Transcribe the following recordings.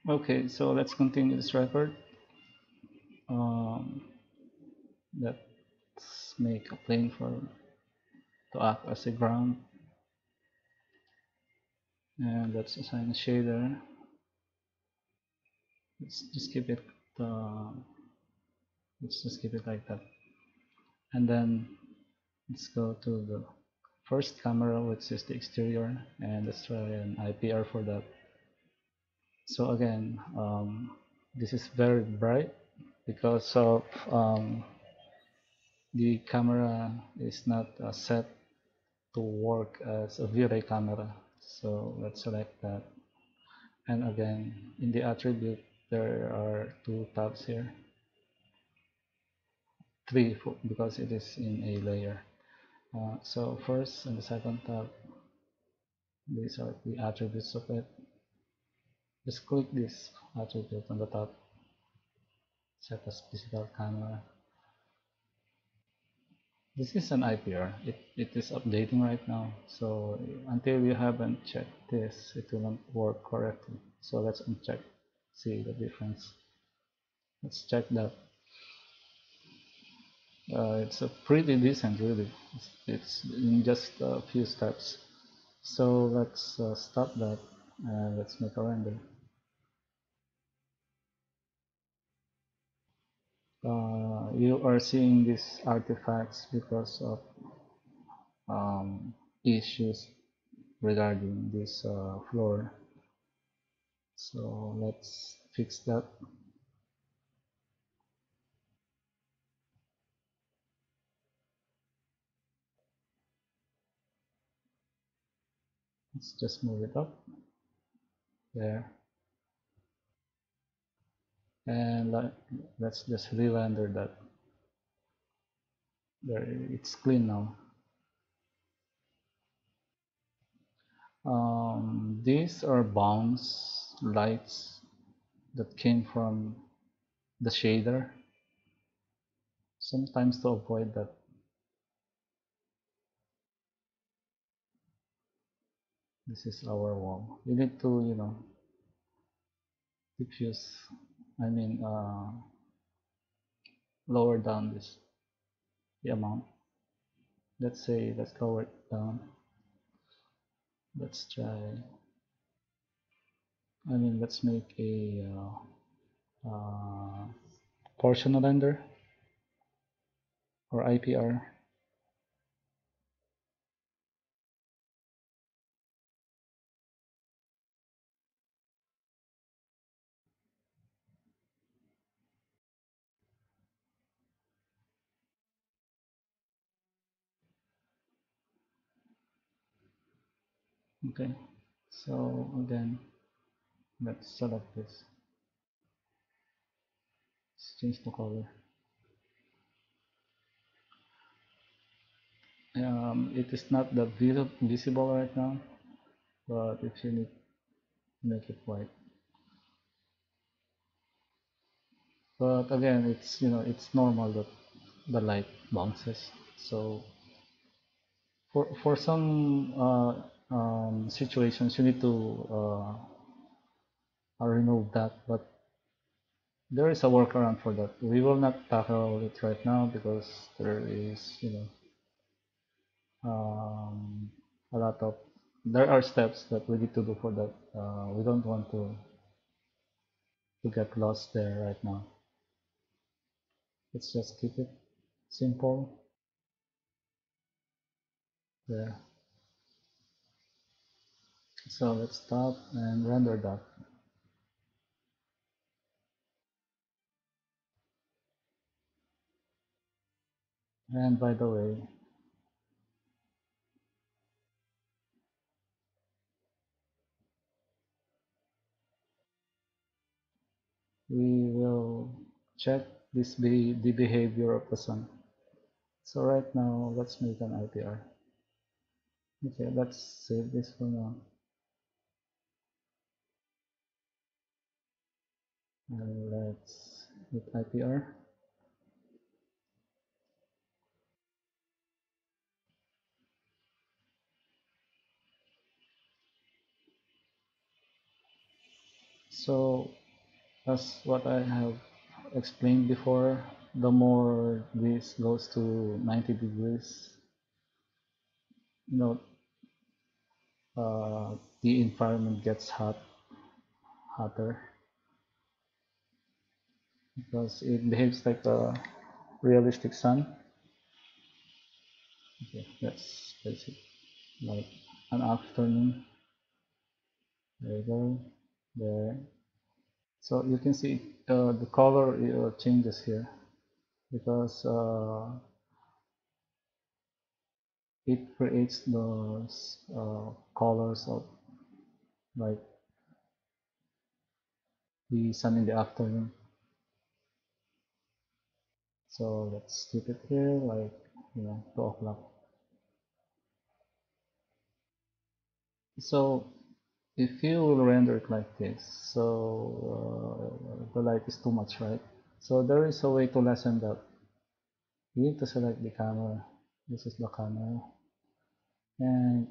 Okay, so let's continue this record. Um, let's make a plane for to act as a ground, and let's assign a shader. Let's just keep it. Uh, let's just keep it like that, and then let's go to the first camera, which is the exterior, and let's try an IPR for that. So again, this is very bright because of the camera is not set to work as a vray camera. So let's select that. And again, in the attribute, there are two tabs here. Three, because it is in a layer. So first and the second tab, these are the attributes of it. Just click this attribute on the top, set as physical camera. This is an IPR. It is updating right now. So until you haven't checked this, it will not work correctly. So let's uncheck, see the difference. Let's check that. It's a pretty decent, really. It's in just a few steps. So let's stop that and let's make a render. You are seeing these artifacts because of um, issues regarding this floor. So let's fix that. Let's just move it up there, and let's just re-render that. There, it's clean now. These are bounce lights that came from the shader. Sometimes to avoid that, this is our wall. You need to, diffuse. I mean, lower down this the amount. Let's say let's lower it down. Let's try. I mean, let's make a portion render or IPR. Okay. So again, let's select this. Let's change the color. It is not that visible right now, but if you need to make it white. But again, it's normal that the light bounces. So for some situations, you need to remove that. But there is a workaround for that. We will not tackle it right now because there is um, a lot of there are steps that we need to do for that. We don't want to get lost there right now. Let's just keep it simple there. So let's stop and render that. And by the way, we will check the behavior of the sun. So right now, let's make an IPR. Okay, let's save this for now. And let's hit IPR. So as what I have explained before, the more this goes to 90 degrees, you know, the environment gets hotter, because it behaves like a realistic sun. Okay, that's basic. Like an afternoon. There you go. There. So you can see the color changes here, because it creates those colors of like the sun in the afternoon. So let's keep it here like 2 o'clock. So if you will render it like this, so the light is too much, right? So there is a way to lessen that. You need to select the camera. This is the camera, and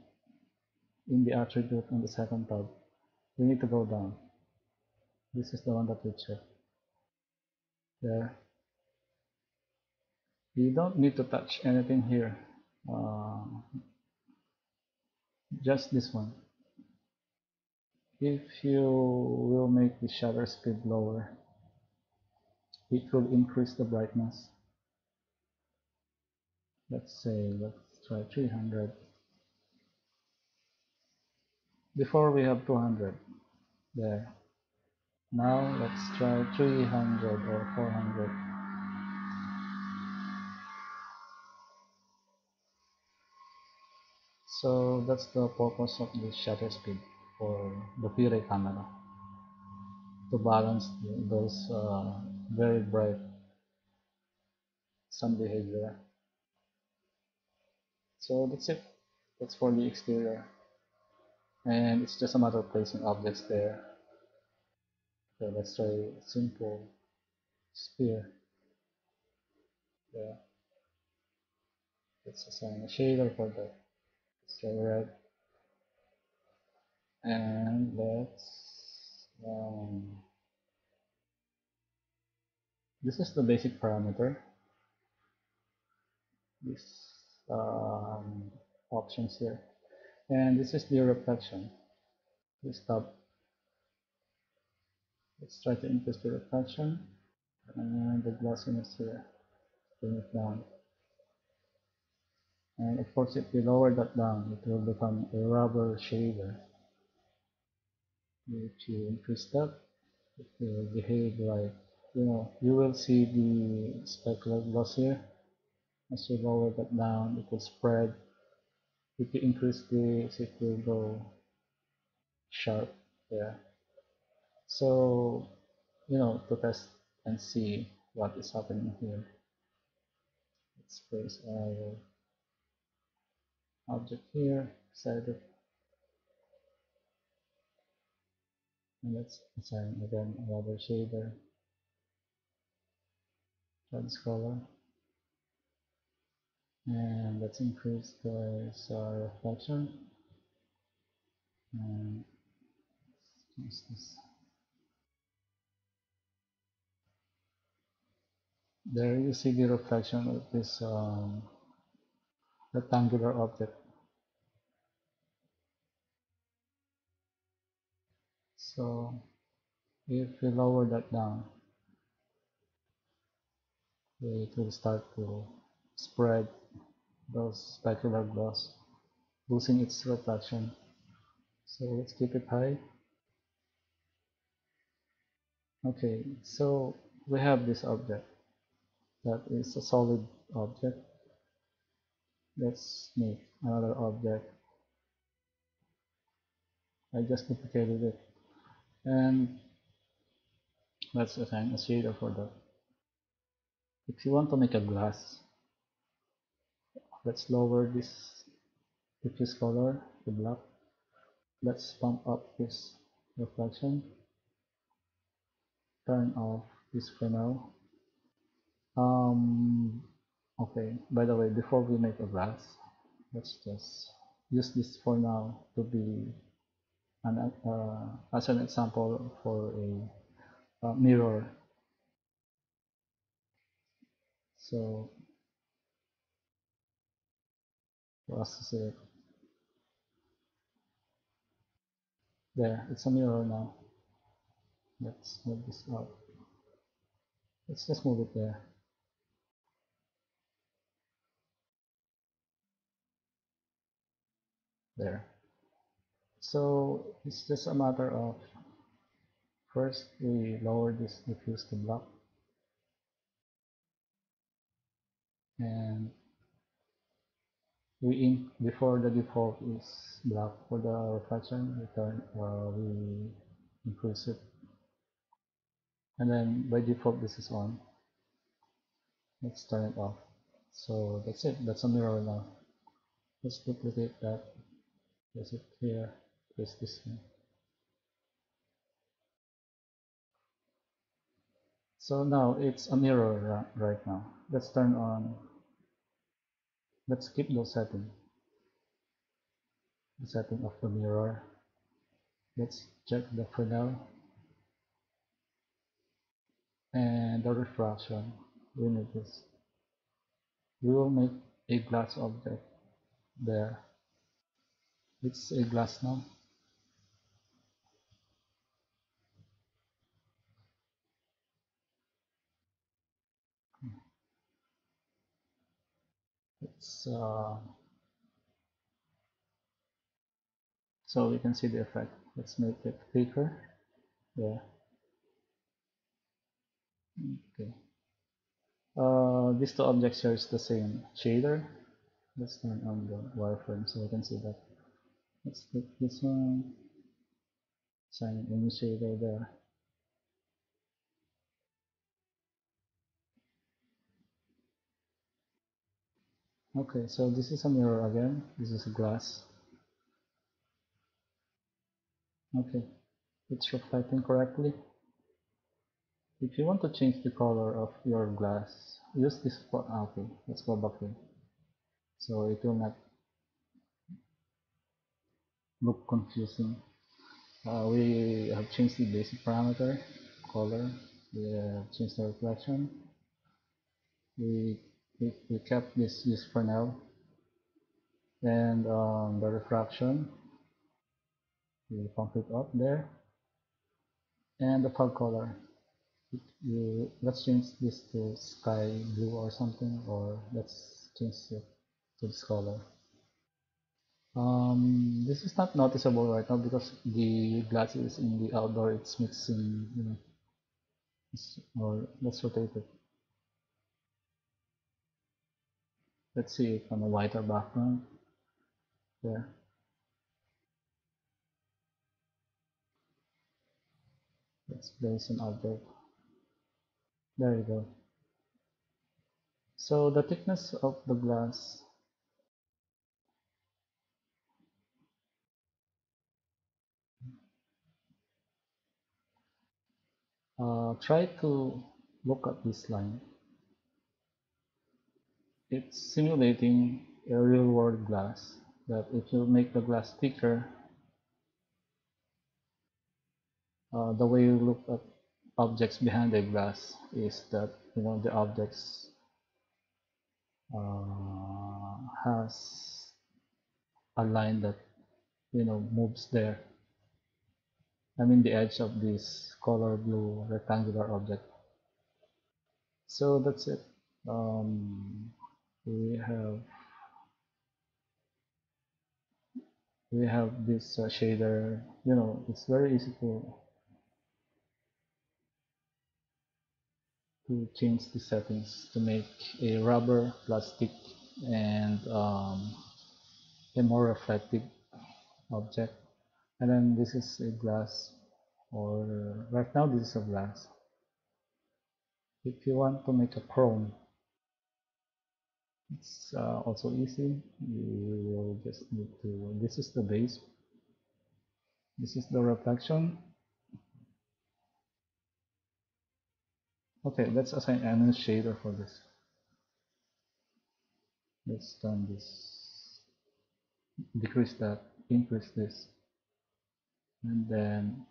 in the attribute on the second tab, we need to go down. This is the one that we check. There. You don't need to touch anything here. Uh, just this one. If you will make the shutter speed lower, it will increase the brightness. Let's try 300. Before we have 200. There. Now let's try 300 or 400. So that's the purpose of the shutter speed for the vray camera, to balance those very bright sun behavior. So that's it. That's for the exterior. And it's just a matter of placing objects there. Okay, let's try simple sphere. Yeah, let's assign a shader for that. Let's try red. And this is the basic parameter. These options here. And this is the reflection. This tab. Let's try to increase the reflection. And the glossiness here. Bring it down. And of course, if we lower that down, it will become a rubber shader. If you increase that, it will behave like, you will see the specular gloss here. As you lower that down, it will spread. If you increase this, it will go sharp. Yeah. So, to test and see what is happening here, let's place our object here, set it, and let's assign again another shader, color, and let's increase this reflection, and change this. There you see the reflection of this rectangular object. So if we lower that down, it will start to spread those specular gloss, losing its reflection. So let's keep it high. Okay, so we have this object that is a solid object. Let's make another object. I just duplicated it, and let's assign a shader for that. If you want to make a glass, let's lower this diffuse color to black. Let's pump up this reflection, turn off this for now. Okay, by the way, before we make a glass, let's just use this for now to be as an example for a mirror. So for us to see it, there, it's a mirror now. Let's move this out. Let's just move it there. There. So it's just a matter of first we lower this diffuse to black, and we before the default is black for the reflection. We increase it, and then by default this is on. Let's turn it off. So that's it. That's a mirror now. Let's duplicate that. Place it here. Place this one. So now it's a mirror right now. Let's turn on. Let's skip those settings. The setting of the mirror. Let's check the Fresnel and the refraction. We need this. We will make a glass object there. It's a glass now. It's so we can see the effect. Let's make it thicker. Yeah. Okay. These two objects shares the same shader. Let's turn on the wireframe so we can see that. Let's click this one. Assign any shader there. Okay, so this is a mirror again. This is a glass. Okay, it's reflecting correctly. If you want to change the color of your glass, use this. Okay, let's go back here. So it will not look confusing. We have changed the basic parameter, color. We have changed the reflection. We kept this use for now. And the refraction, we pump it up there. And the fog color, let's change this to sky blue or something, or let's change it to this color. This is not noticeable right now because the glass is in the outdoor. It's mixing, you know. Or let's rotate it. Let's see it on a whiter background. There. Let's place an object. There you go. So the thickness of the glass. Try to look at this line. It's simulating a real world glass, that if you make the glass thicker, the way you look at objects behind the glass is that, you know, the objects has a line that, you know, moves there. I mean the edge of this color blue rectangular object. So that's it. We have this shader. You know, it's very easy to change the settings to make a rubber, plastic, and a more reflective object. And then this is a glass, or right now this is a glass. If you want to make a chrome, it's also easy. You will just need to, this is the base, this is the reflection. Okay, let's assign a new shader for this. Let's turn this, decrease that, increase this. and then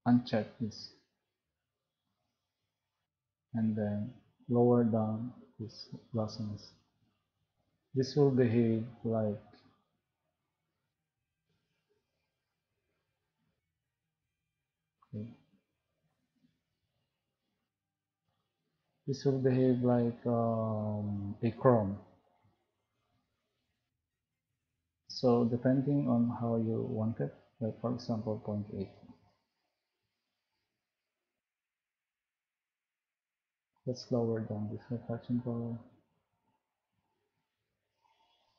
uncheck this, and then lower down this glossiness. This will behave like, okay, this will behave like a chrome. So depending on how you want it, like for example 0.8, let's lower down this reflection color.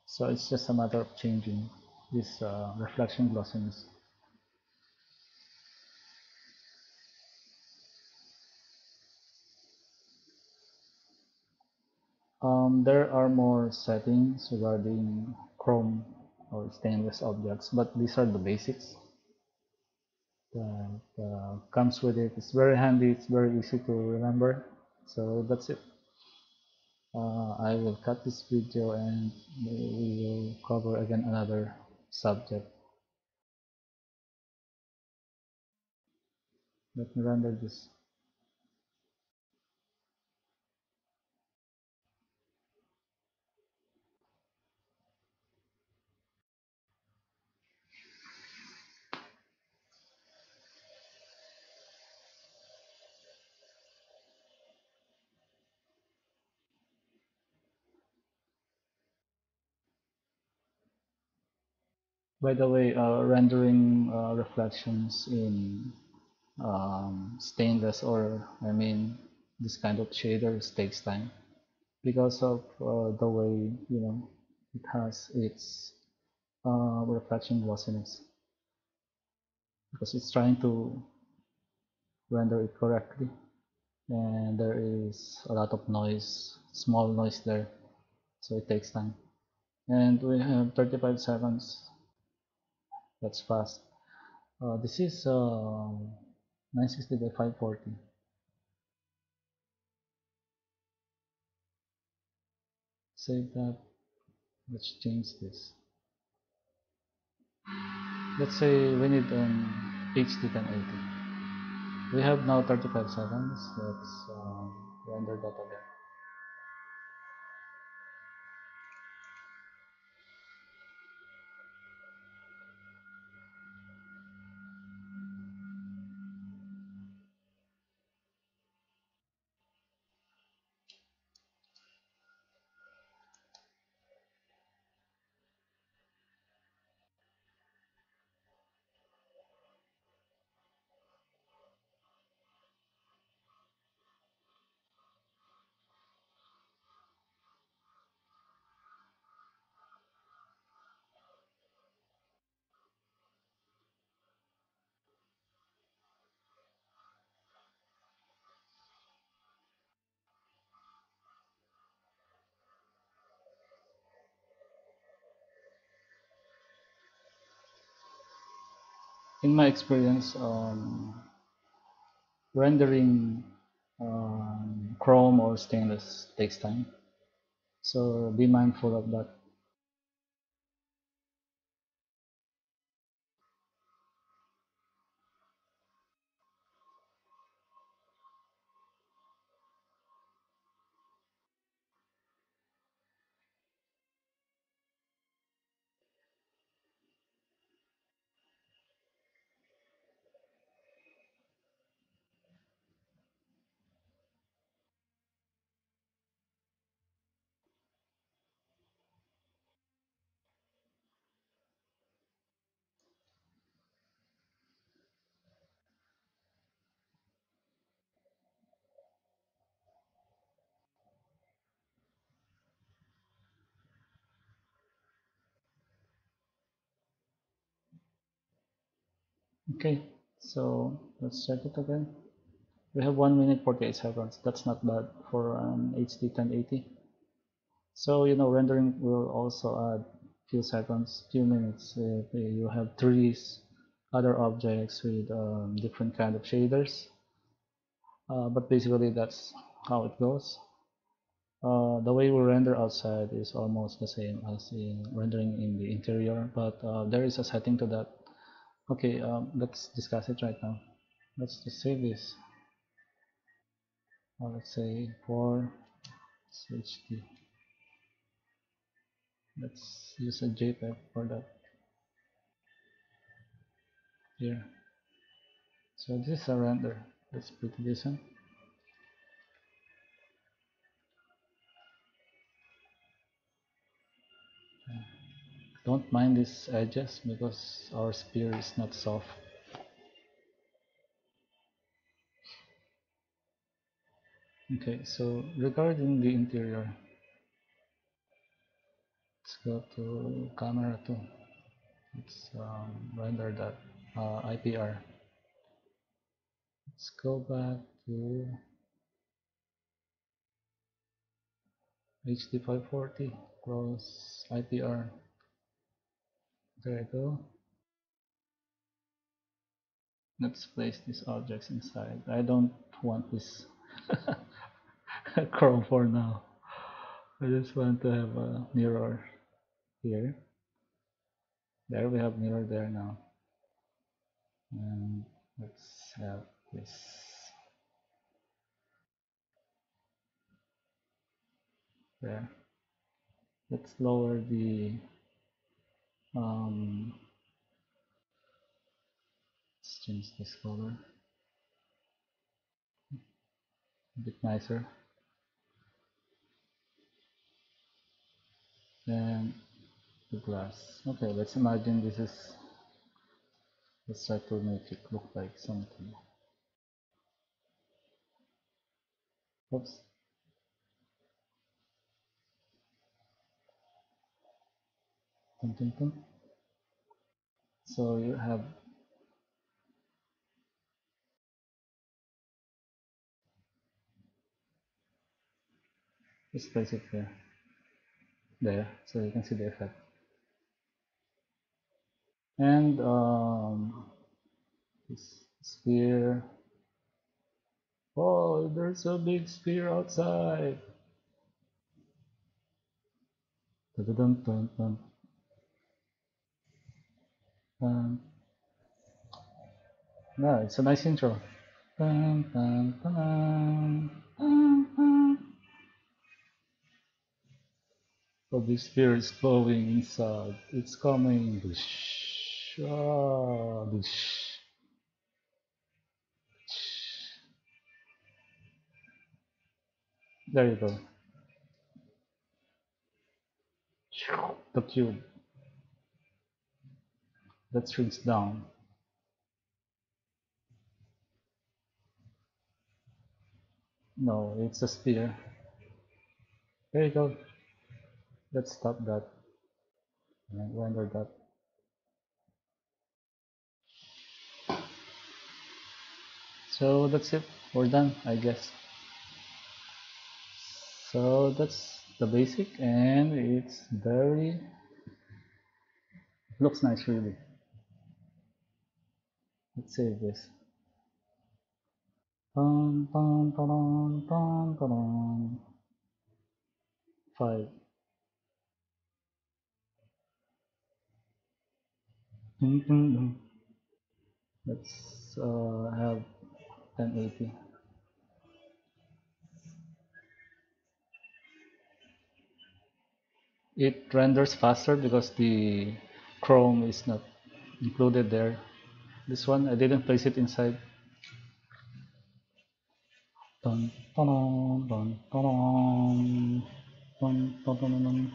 So it's just a matter of changing this reflection glossiness. There are more settings regarding chrome or stainless objects, but these are the basics that comes with it. It's very handy, it's very easy to remember. So that's it. I will cut this video and we will cover again another subject. Let me render this. By the way, rendering reflections in stainless, or I mean this kind of shaders, takes time because of the way, you know, it has its reflection glossiness, because it's trying to render it correctly, and there is a lot of noise, small noise there, so it takes time. And we have 35 seconds. That's fast. This is 960 by 540. Save that. Let's change this. Let's say we need an HD 1080. We have now 35 seconds. Let's render that again. In my experience, rendering chrome or stainless takes time, so be mindful of that. Okay, so let's check it again. We have 1 minute 48 seconds. That's not bad for an HD 1080. So, you know, rendering will also add few seconds, few minutes if you have trees, other objects with different kind of shaders. But basically that's how it goes. The way we render outside is almost the same as in rendering in the interior, but there is a setting to that. Okay, let's discuss it right now. Let's just save this. Let's say for HD. Let's use a JPEG for that here. So this is a render. Let's pretty decent. Don't mind these edges because our sphere is not soft. Okay, so regarding the interior, let's go to camera 2. Let's render that IPR. Let's go back to HD 540, close IPR. There we go. Let's place these objects inside. I don't want this chrome for now. I just want to have a mirror here. There we have mirror there now. And let's have this. There. Let's lower the let's change this color a bit nicer. Then the glass. Okay, let's imagine this is, let's try to make it look like something. Oops. Dun, dun, dun. So you have just place it here. There, so you can see the effect. And this sphere. Oh, there's a big sphere outside. Dun, dun, dun, dun. No, it's a nice intro. Dun, dun, dun, dun, dun, dun. Oh, the sphere is flowing inside. It's coming. Ah, there you go. The cube that shrinks down. No, it's a sphere. There you go. Let's stop that and render that. So that's it. We're done, I guess. So that's the basic, and it's very looks nice, really. Let's save this. 5. Let's have 1080. It renders faster because the Chrome is not included there. This one I didn't place it inside. Dun, dun, dun, dun, dun, dun, dun, dun.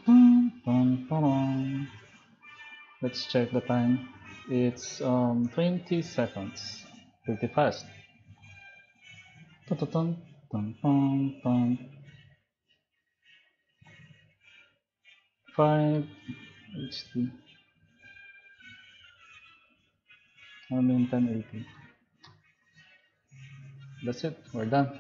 Dun, dun, dun. Let's check the time. It's 20 seconds. Pretty fast. Dun, dun, dun, dun, dun. 5 HD. I mean 1080. That's it. We're done.